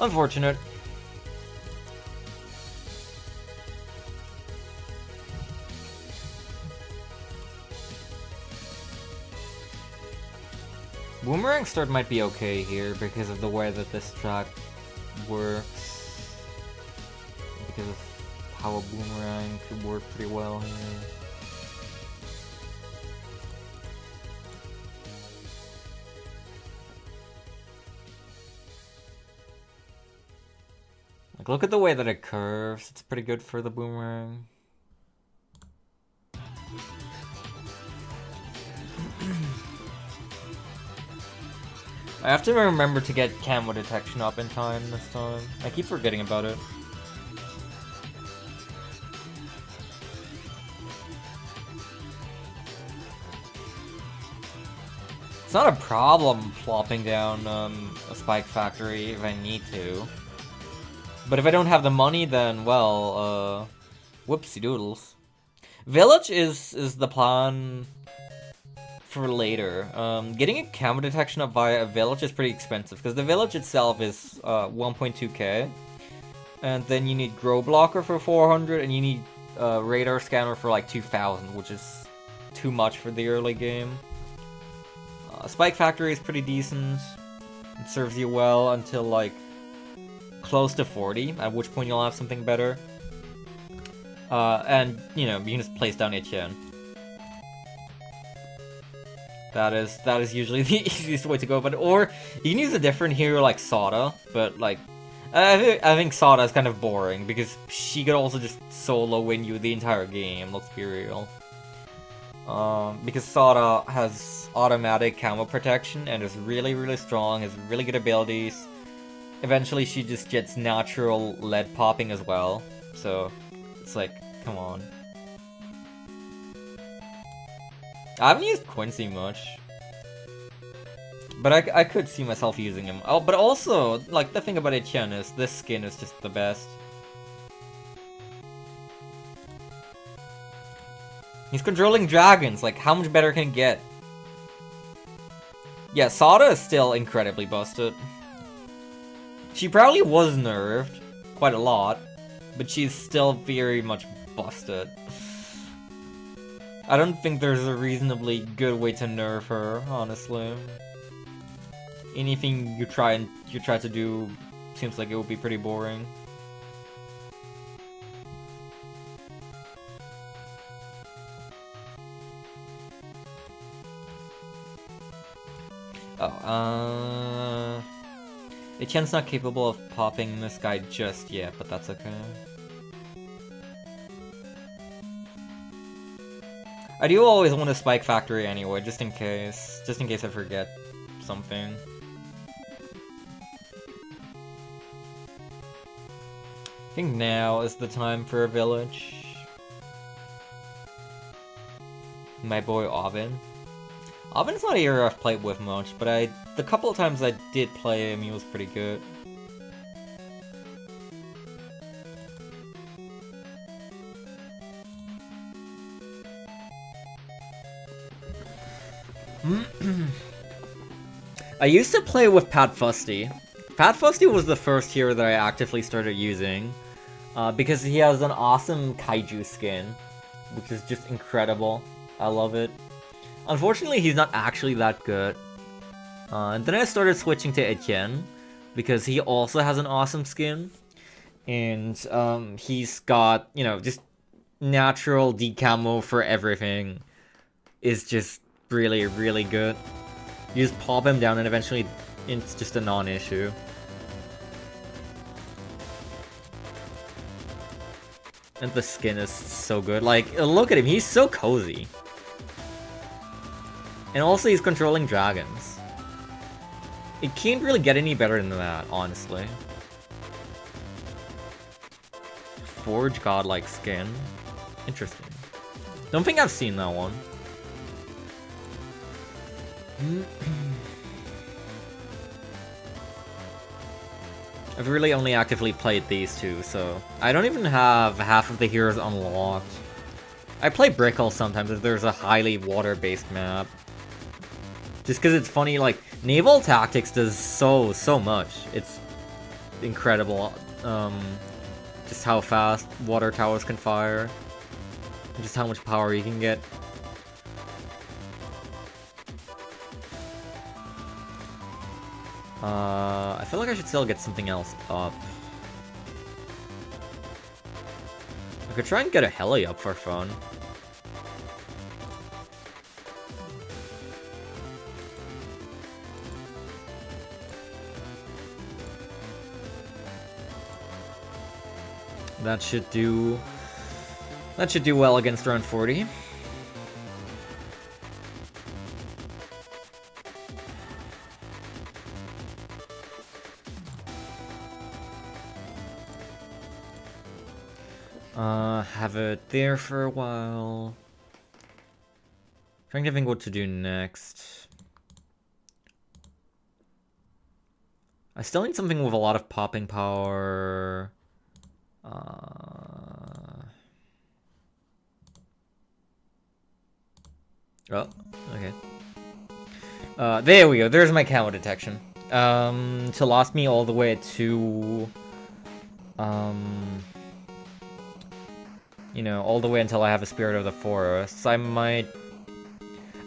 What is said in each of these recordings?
Unfortunate. Boomerang start might be okay here because of the way that this track works. Because of how a boomerang could work pretty well here. Like, look at the way that it curves. It's pretty good for the boomerang. I have to remember to get camo detection up in time this time. I keep forgetting about it. It's not a problem plopping down a spike factory if I need to. But if I don't have the money, then, well, whoopsie doodles. Village is the plan for later. Getting a camo detection up via a village is pretty expensive, because the village itself is 1.2k. And then you need grow blocker for 400, and you need radar scanner for like 2,000, which is too much for the early game. Spike factory is pretty decent. It serves you well until like close to 40, at which point you'll have something better. And, you know, you can just place down Etienne. That is usually the easiest way to go about it. Or you can use a different hero like Sada, but like I think Sada is kind of boring because she could also just solo win you the entire game. Let's be real. Because Sada has automatic camo protection and is really strong, has really good abilities. Eventually she just gets natural lead popping as well. So it's like, come on. I haven't used Quincy much. But I could see myself using him. Oh, but also, like, the thing about Etienne is this skin is just the best. He's controlling dragons, like, how much better can it get? Yeah, Sada is still incredibly busted. She probably was nerfed quite a lot, but she's still very much busted. I don't think there's a reasonably good way to nerf her, honestly. Anything you try to do seems like it would be pretty boring. Oh, Etienne's not capable of popping this guy just yet, but that's okay. I do always want a spike factory anyway, just in case I forget something. I think now is the time for a village. My boy Oven. Oven's not a hero I've played with much, but the couple of times I did play him, he was pretty good. I used to play with Pat Fusty. Pat Fusty was the first hero that I actively started using, because he has an awesome kaiju skin, which is just incredible. I love it. Unfortunately, he's not actually that good. And then I started switching to Etienne, because he also has an awesome skin. And he's got, you know, just natural decamo for everything. Is just really good. You just pop him down and eventually it's just a non-issue. And the skin is so good. Like, look at him, he's so cozy. And also he's controlling dragons. It can't really get any better than that, honestly. Forge godlike skin. Interesting. Don't think I've seen that one. I've really only actively played these two, so I don't even have half of the heroes unlocked. I play Brickle sometimes if there's a highly water-based map. Just because it's funny, like, Naval Tactics does so much. It's incredible. Just how fast water towers can fire. Just how much power you can get. I feel like I should still get something else up. I could try and get a heli up for fun. That should do well against round 40. Have it there for a while. Trying to think what to do next. I still need something with a lot of popping power. Oh, okay. There we go. There's my camo detection. To last me all the way to... you know, all the way until I have a Spirit of the Forests. I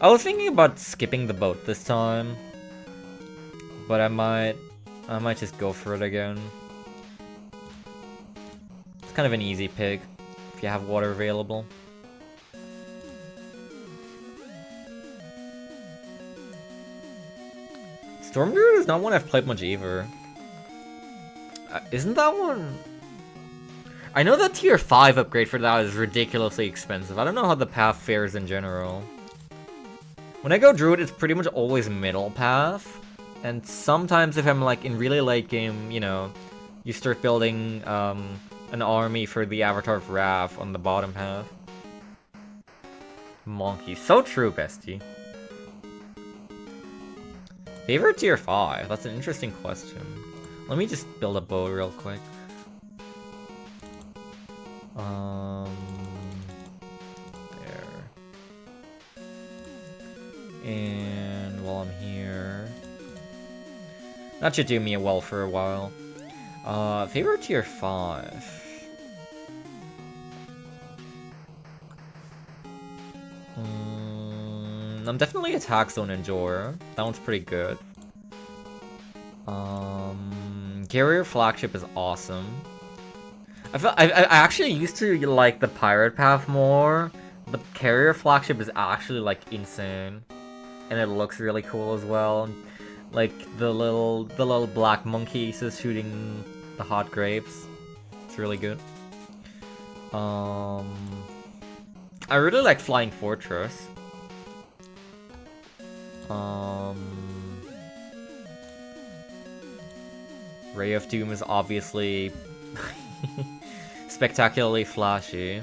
was thinking about skipping the boat this time. But I might just go for it again. It's kind of an easy pick, if you have water available. Storm Druid is not one I've played much either. Isn't that one... I know that tier 5 upgrade for that is ridiculously expensive. I don't know how the path fares in general. When I go Druid, it's pretty much always middle path. And sometimes if I'm like in really late game, you know, you start building an army for the Avatar of Wrath on the bottom path. Monkey. So true, bestie. Favorite tier 5? That's an interesting question. Let me just build a bow real quick. There. And while I'm here... That should do me well for a while. Favorite tier 5? I'm definitely Attack Zone Enjoyer. That one's pretty good. Carrier Flagship is awesome. I actually used to like the Pirate Path more, but Carrier Flagship is actually like insane, and it looks really cool as well. Like the little black monkeys is shooting the hot grapes. It's really good. I really like Flying Fortress. Ray of Doom is obviously spectacularly flashy.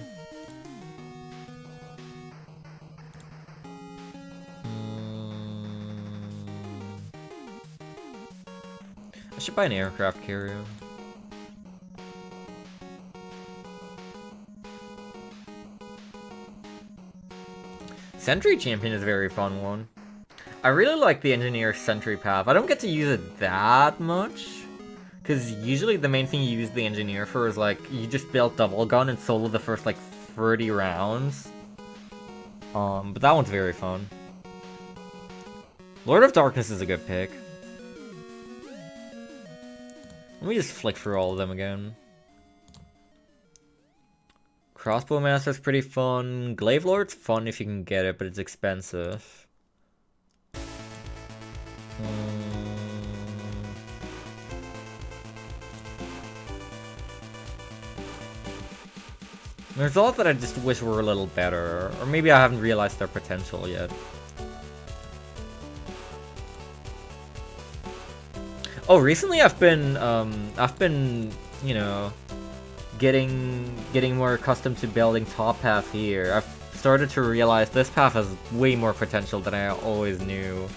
I should buy an aircraft carrier. Sentry Champion is a very fun one. I really like the Engineer Sentry path. I don't get to use it that much, because usually the main thing you use the Engineer for is like, you just build double gun and solo the first like 30 rounds. But that one's very fun. Lord of Darkness is a good pick. Let me just flick through all of them again. Crossbow Master's pretty fun. Glaive Lord's fun if you can get it, but it's expensive. There's a lot that I just wish were a little better, or maybe I haven't realized their potential yet. Oh, recently I've been, you know, getting more accustomed to building top path here. I've started to realize this path has way more potential than I always knew.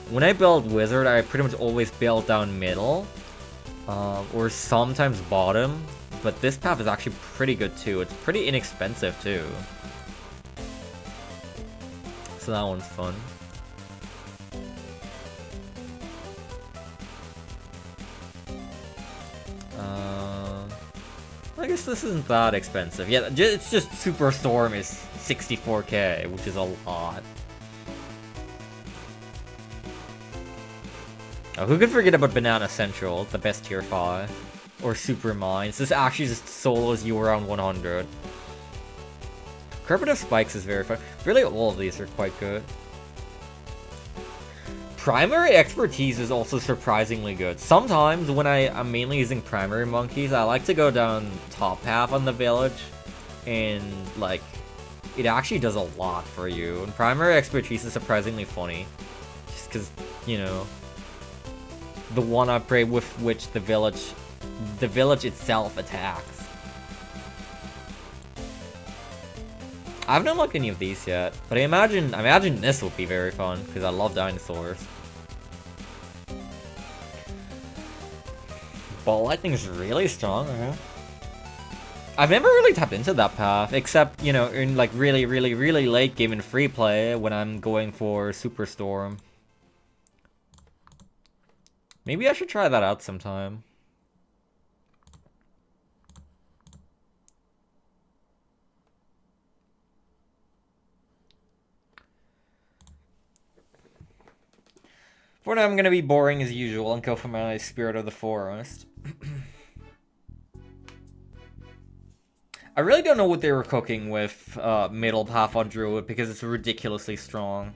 When I build Wizard, I pretty much always build down middle, or sometimes bottom, but this path is actually pretty good too. It's pretty inexpensive too. So that one's fun. I guess this isn't that expensive. Yeah, it's just Superstorm is 64k, which is a lot. Oh, who could forget about Banana Central, the best tier 5? Or Super Mines. This actually just solos you around 100. Carpet of Spikes is very fun. Really, all of these are quite good. Primary Expertise is also surprisingly good. Sometimes when I'm mainly using Primary Monkeys, I like to go down top half on the village. And, like, it actually does a lot for you. And Primary Expertise is surprisingly funny. Just because, you know, the one upgrade with which the village itself attacks. I haven't unlocked any of these yet, but I imagine this will be very fun, because I love dinosaurs. Ball lightning is really strong, huh? I've never really tapped into that path, except, you know, in like really late game in free play when I'm going for Superstorm. Maybe I should try that out sometime. For now, I'm gonna be boring as usual and go for my Spirit of the Forest. I really don't know what they were cooking with middle path on Druid because it's ridiculously strong.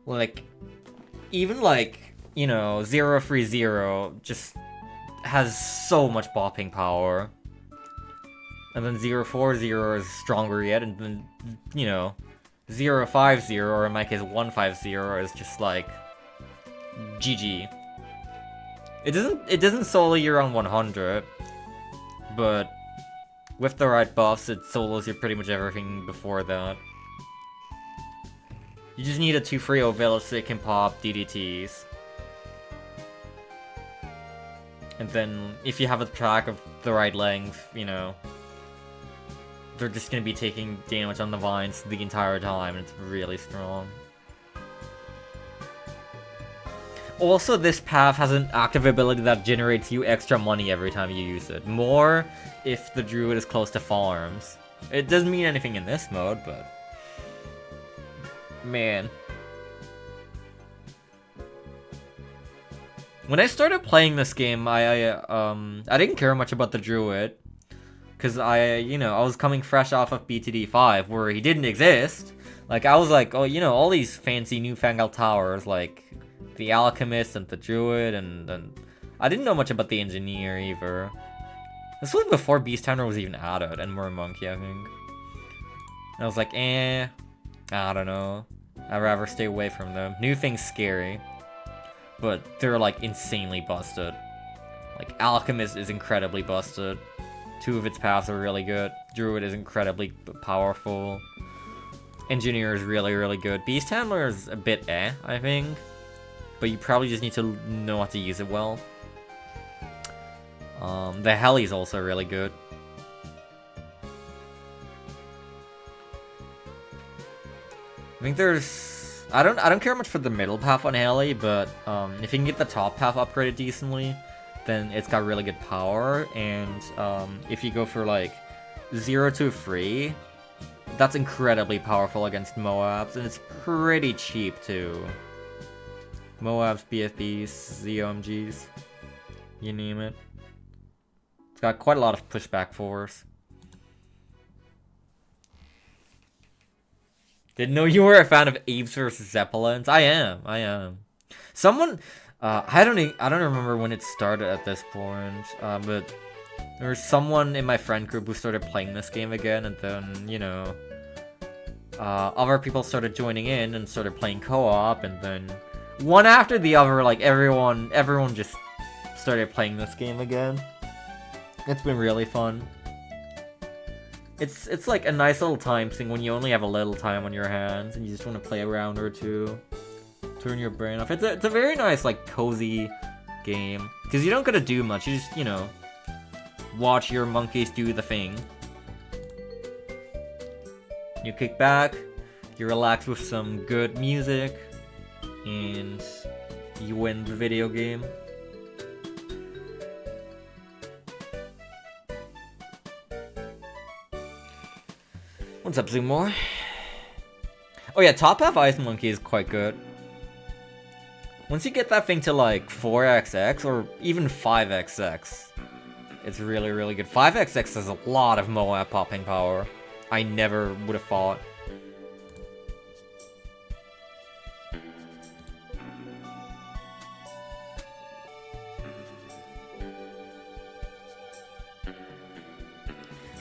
Like, even like, you know, 0-3-0 just has so much bopping power. And then 0-4-0 is stronger yet, and then, you know, 0-5-0, or in my case 1-5-0 is just like GG. It doesn't solo you around 100, but with the right buffs, it solos you pretty much everything before that. You just need a 2-3-0 village so it can pop DDTs. And then, if you have a track of the right length, you know, they're just gonna be taking damage on the vines the entire time, and it's really strong. Also, this path has an active ability that generates you extra money every time you use it. More if the druid is close to farms. It doesn't mean anything in this mode, but... man. When I started playing this game, I didn't care much about the druid. Because I was coming fresh off of BTD 5, where he didn't exist. Like, I was like, oh, you know, all these fancy newfangled towers, like the alchemist and the druid, and I didn't know much about the engineer either. This was before Beast Hunter was even added, and more Monkey, I think. And I was like, I don't know. I'd rather stay away from them. New thing's scary, but they're like insanely busted. Like, alchemist is incredibly busted. 2 of its paths are really good. Druid is incredibly powerful. Engineer is really good. Beast Handler is a bit I think. But you probably just need to know how to use it well. The Heli is also really good. I think there's... I don't care much for the middle path on Heli, but if you can get the top path upgraded decently, then it's got really good power. And if you go for like 0-3, that's incredibly powerful against Moabs, and it's pretty cheap too. Moabs, BFBs, ZOMGs, you name it. It's got quite a lot of pushback force. Didn't know you were a fan of Apes vs Zeppelins. I am. Someone, I don't remember when it started at this point, but there was someone in my friend group who started playing this game again, and then, you know, other people started joining in and started playing co-op, and then one after the other, like, everyone just started playing this game again. It's been really fun. It's like a nice little time thing when you only have a little time on your hands and you just want to play a round or two. Turn your brain off. It's a very nice, like, cozy game. Because you don't gotta do much. You just, you know, watch your monkeys do the thing. You kick back, you relax with some good music, and you win the video game. What's up, Zoomore? Oh yeah, top half Ice Monkey is quite good. Once you get that thing to like 4xx or even 5xx, it's really, really good. 5xx has a lot of Moab popping power. I never would have thought.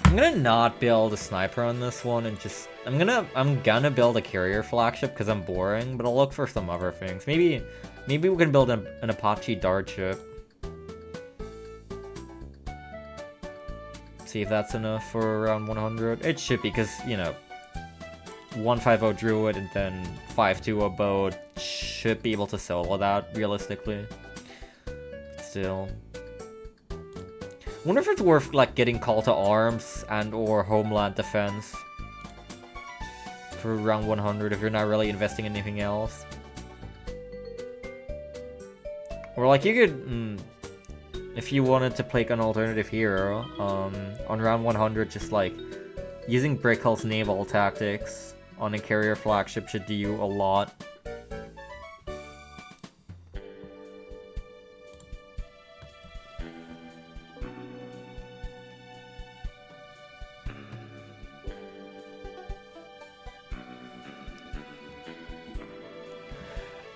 I'm gonna not build a sniper on this one and just I'm gonna build a carrier flagship because I'm boring, but I'll look for some other things. Maybe we can build an Apache dart ship. See if that's enough for around 100. It should be, because, you know, 150 Druid and then 520 boat should be able to solo that realistically. Still. Wonder if it's worth like getting Call to Arms and or Homeland Defense for around 100 if you're not really investing in anything else. Or like you could, if you wanted to play an alternative hero, on round 100, just like using Brickhull's naval tactics on a carrier flagship should do you a lot.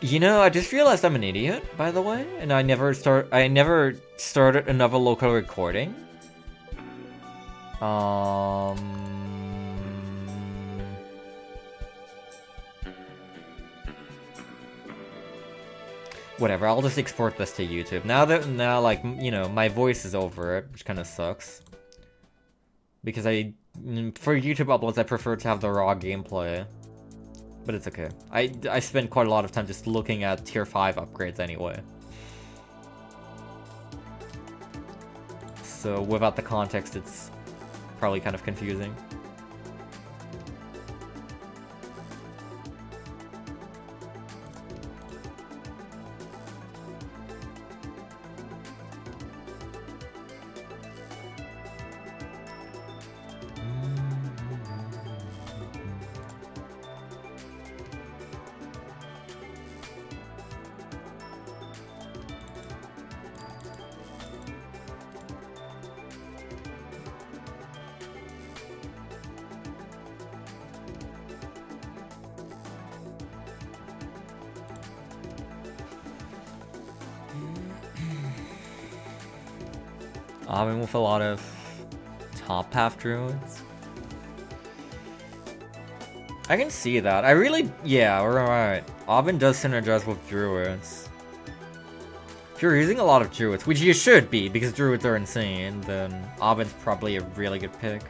You know, I just realized I'm an idiot, by the way, and I never started another local recording. Whatever, I'll just export this to YouTube. Now, like, you know, my voice is over it, which kind of sucks. Because for YouTube uploads, I prefer to have the raw gameplay. But it's okay. I spend quite a lot of time just looking at tier 5 upgrades anyway. So without the context, it's probably kind of confusing. Obbin with a lot of top half druids. I can see that. Yeah, right. Obbin does synergize with druids. If you're using a lot of druids, which you should be, because druids are insane, then Obbin's probably a really good pick.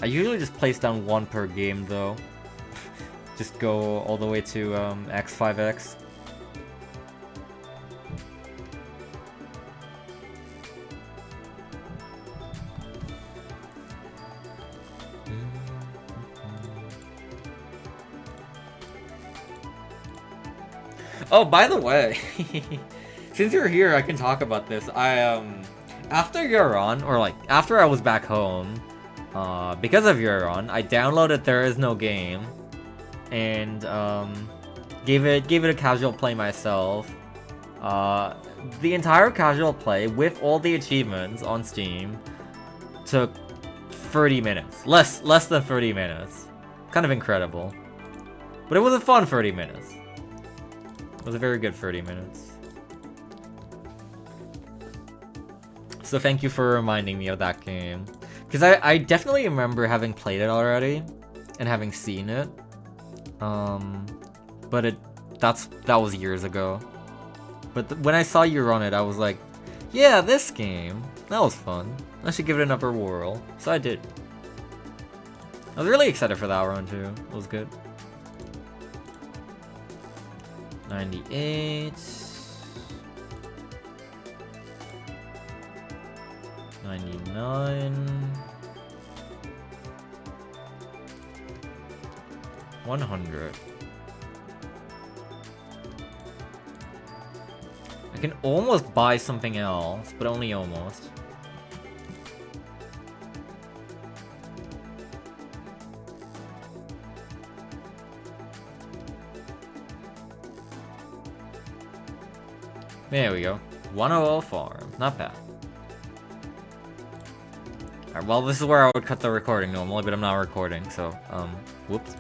I usually just place down one per game, though. Just go all the way to X5X. Oh, by the way, since you're here, I can talk about this. After you're on, or like, after I was back home, because of you're on, I downloaded There Is No Game, and, gave it a casual play myself. The entire casual play, with all the achievements on Steam, took 30 minutes. Less than 30 minutes. Kind of incredible. But it was a fun 30 minutes. It was a very good 30 minutes. So thank you for reminding me of that game. Because I definitely remember having played it already and having seen it. But that was years ago. But when I saw you run it, I was like, yeah, this game. That was fun. I should give it another whirl. So I did. I was really excited for that run too. It was good. 98. 99. 100. I can almost buy something else, but only almost. There we go. 100 farm. Not bad. Alright, well, this is where I would cut the recording normally, but I'm not recording, so, whoops.